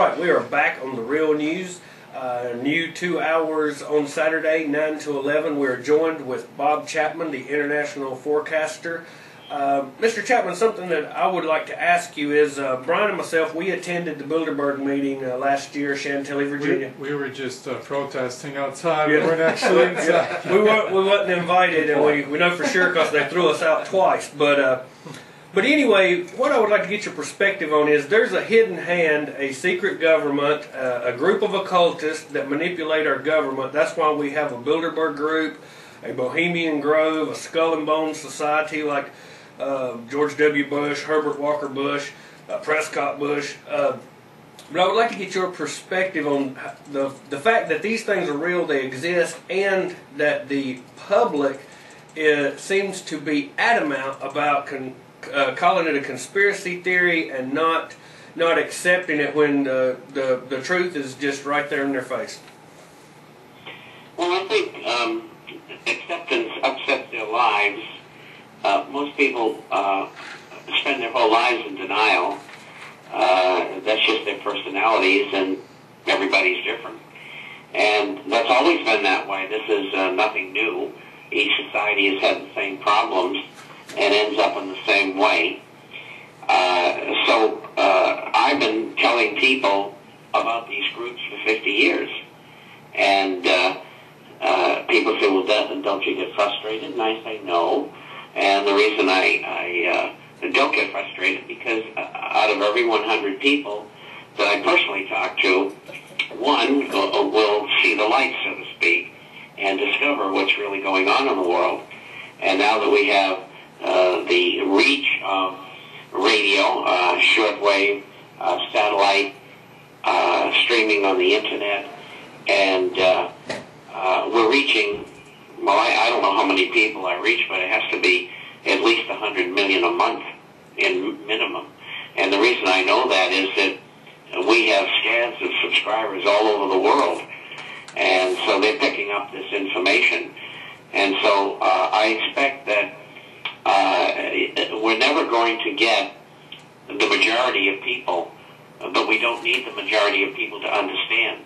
right, we are back on the Real News. New 2 hours on Saturday, 9 to 11. We're joined with Bob Chapman, the international forecaster. Mr. Chapman, something that I would like to ask you is, Brian and myself, we attended the Bilderberg meeting last year, Chantilly, Virginia. We were just protesting outside. Yeah. We weren't actually inside. Yeah. We wasn't invited, and we know for sure because they threw us out twice. But anyway, what I would like to get your perspective on is there's a hidden hand, a secret government, a group of occultists that manipulate our government. That's why we have a Bilderberg group, a Bohemian Grove, a Skull and Bones Society like George W. Bush, Herbert Walker Bush, Prescott Bush. But I would like to get your perspective on the fact that these things are real, they exist, and that the public seems to be adamant about calling it a conspiracy theory and not accepting it when the truth is just right there in their face. Well, I think acceptance upsets their lives. Most people spend their whole lives in denial. That's just their personalities, and everybody's different. And that's always been that way. This is nothing new. Each society has had the same problems and ends up in the same way. So I've been telling people about these groups for 50 years. And people say, well, don't you get frustrated? And I say no. And the reason I don't get frustrated, because out of every 100 people that I personally talk to, one will see the light, so to speak, and discover what's really going on in the world. And now that we have the reach of radio, shortwave, satellite, streaming on the internet, and we're reaching, well, I don't know how many people I reach, but it has to be at least 100 million a month in minimum. And the reason I know that is that we have scans of subscribers all over the world, and so they're picking up this information. And so I expect that we're never going to get the majority of people, but we don't need the majority of people to understand.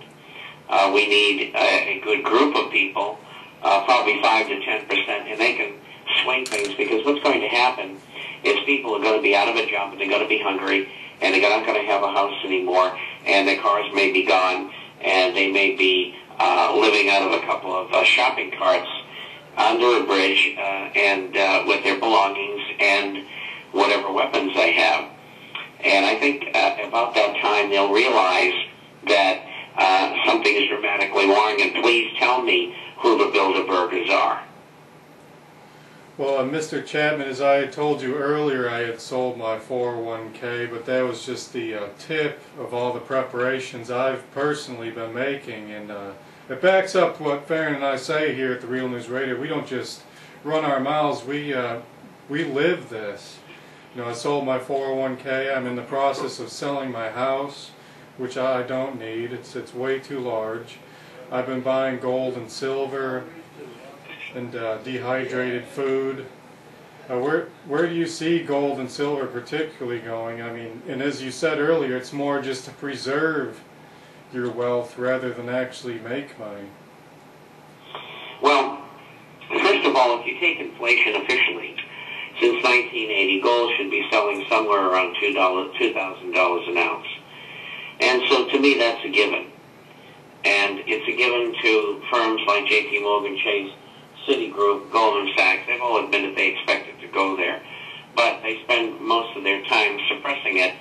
We need a good group of people, probably 5 to 10%, and they can swing things, because what's going to happen is people are going to be out of a job, and they're going to be hungry, and they're not going to have a house anymore, and their cars may be gone, and they may be living out of a couple of shopping carts under a bridge, and with their belongings and whatever weapons they have. And I think about that time they'll realize that something is dramatically wrong, and please tell me who the Bilderbergers are. Well, Mr. Chapman, as I told you earlier, I had sold my 401k, but that was just the tip of all the preparations I've personally been making, and it backs up what Farron and I say here at the Real News Radio. We don't just run our mouths, we live this. You know, I sold my 401k, I'm in the process of selling my house, which I don't need, it's way too large. I've been buying gold and silver and dehydrated food. Where do you see gold and silver particularly going? I mean, and as you said earlier, it's more just to preserve your wealth rather than actually make money. Well, first of all, if you take inflation officially, since 1980, gold should be selling somewhere around $2,000 an ounce. And so to me, that's a given. And it's a given to firms like J.P. Morgan Chase, Citigroup, Goldman Sachs. They've all admitted they expect it to go there. But they spend most of their time suppressing it,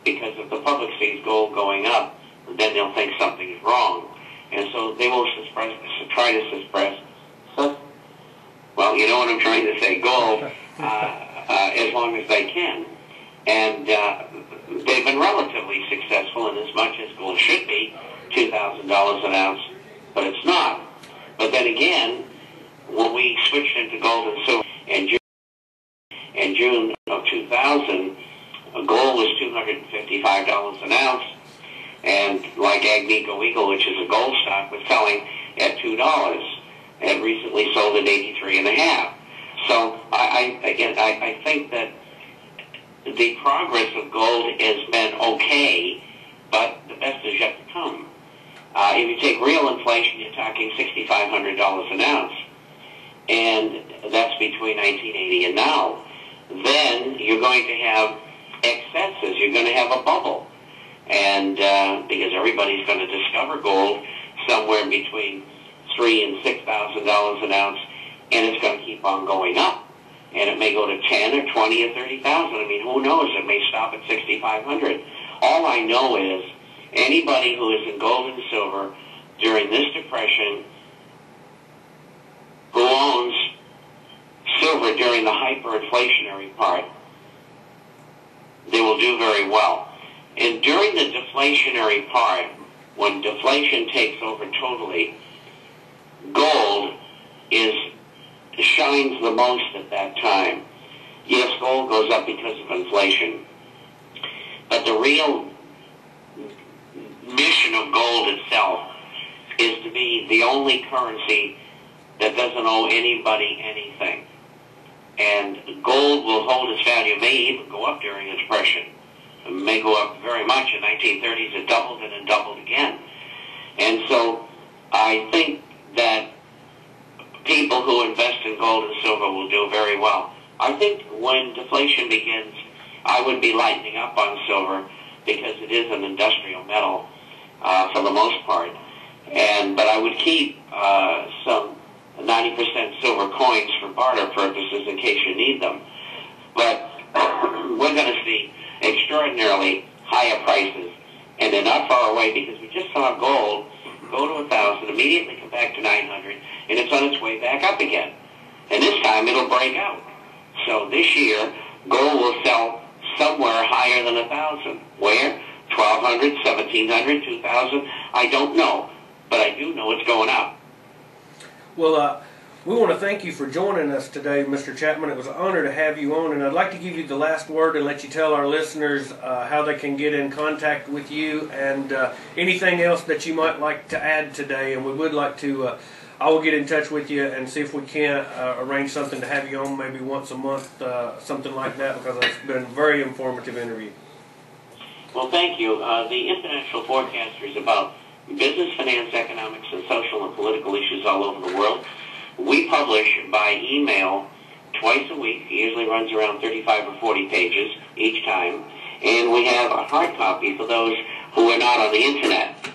because if the public sees gold going up, then they'll think something's wrong. And so they will try to suppress, well, you know what I'm trying to say, gold, as long as they can. And they've been relatively successful in as much as gold should be, $2,000 an ounce, but it's not. But then again, when we switched into gold and silver in June of 2000, gold was $255 an ounce, and like Agnico Eagle, which is a gold stock, was selling at $2, and recently sold at 83.5. So I think that the progress of gold has been okay, but the best is yet to come. If you take real inflation, you're talking $6,500 an ounce, and that's between 1980 and now. Then you're going to have excesses. You're going to have a bubble, and because everybody's going to discover gold somewhere between $3,000 and $6,000 an ounce, and it's going to keep on going up. And it may go to 10 or 20 or 30,000. I mean, who knows? It may stop at 6,500. All I know is anybody who is in gold and silver during this depression who owns silver during the hyperinflationary part, they will do very well. And during the deflationary part, when deflation takes over totally, gold shines the most at that time. Yes, gold goes up because of inflation, but the real mission of gold itself is to be the only currency that doesn't owe anybody anything. And gold will hold its value. It may even go up during a depression. It may go up very much. In the 1930s, it doubled and then doubled again. And so I think that people who invest in gold and silver will do very well. I think when deflation begins, I would be lightening up on silver because it is an industrial metal for the most part. But I would keep some 90% silver coins for barter purposes in case you need them. But we're going to see extraordinarily higher prices, and they're not far away because we just saw gold go to 1,000, immediately come back to 900, and it's on its way back up again. And this time it'll break out. So this year, gold will sell somewhere higher than 1,000. Where? 1,200, 1,700, 2,000? I don't know, but I do know it's going up. Well, we want to thank you for joining us today, Mr. Chapman. It was an honor to have you on, and I'd like to give you the last word and let you tell our listeners how they can get in contact with you and anything else that you might like to add today. And we would like to, I will get in touch with you and see if we can arrange something to have you on maybe once a month, something like that, because it's been a very informative interview. Well, thank you. The International Forecaster is about business, finance, economics, and social and political issues all over the world. We publish by email twice a week. It usually runs around 35 or 40 pages each time. And we have a hard copy for those who are not on the Internet.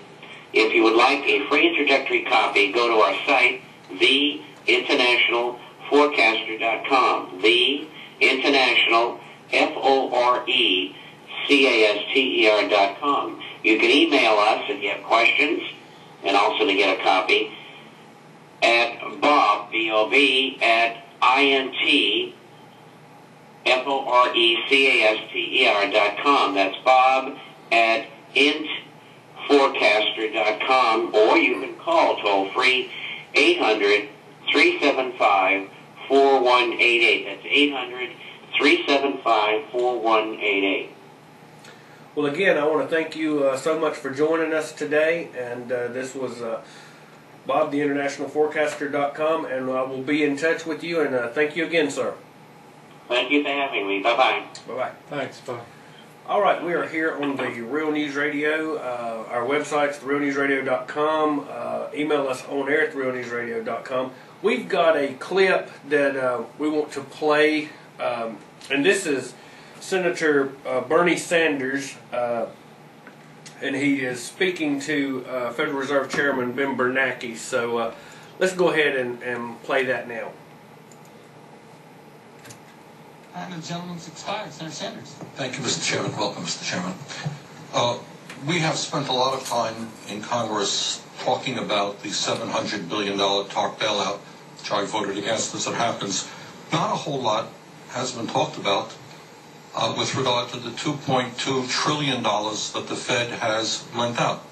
If you would like a free introductory copy, go to our site, theinternationalforecaster.com. Theinternational, FORECASTER.com. You can email us if you have questions, and also to get a copy, at Bob, B-O-B, at INTFORECASTER.com. That's Bob at intforecaster.com, or you can call toll-free 800-375-4188. That's 800-375-4188. Well, again, I want to thank you so much for joining us today, and this was Bob, theinternationalforecaster.com, and I will be in touch with you, and thank you again, sir. Thank you for having me. Bye-bye. Bye-bye. Thanks, bye. All right, we are here on the Real News Radio. Our website's realnewsradio.com. Email us on air at realnewsradio.com. We've got a clip that we want to play, and this is Senator Bernie Sanders, and he is speaking to Federal Reserve Chairman Ben Bernanke. So let's go ahead and play that now. The gentleman's expired. Senator Sanders. Thank you, Mr. Chairman. Welcome, Mr. Chairman. We have spent a lot of time in Congress talking about the $700 billion TARP bailout, which I voted against as it happens. Not a whole lot has been talked about with regard to the $2.2 trillion that the Fed has lent out.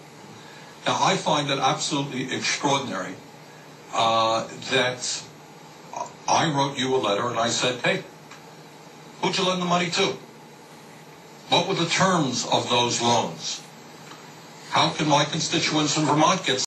Now, I find it absolutely extraordinary that I wrote you a letter and I said, hey, who'd you lend the money to? What were the terms of those loans? How can my constituents in Vermont get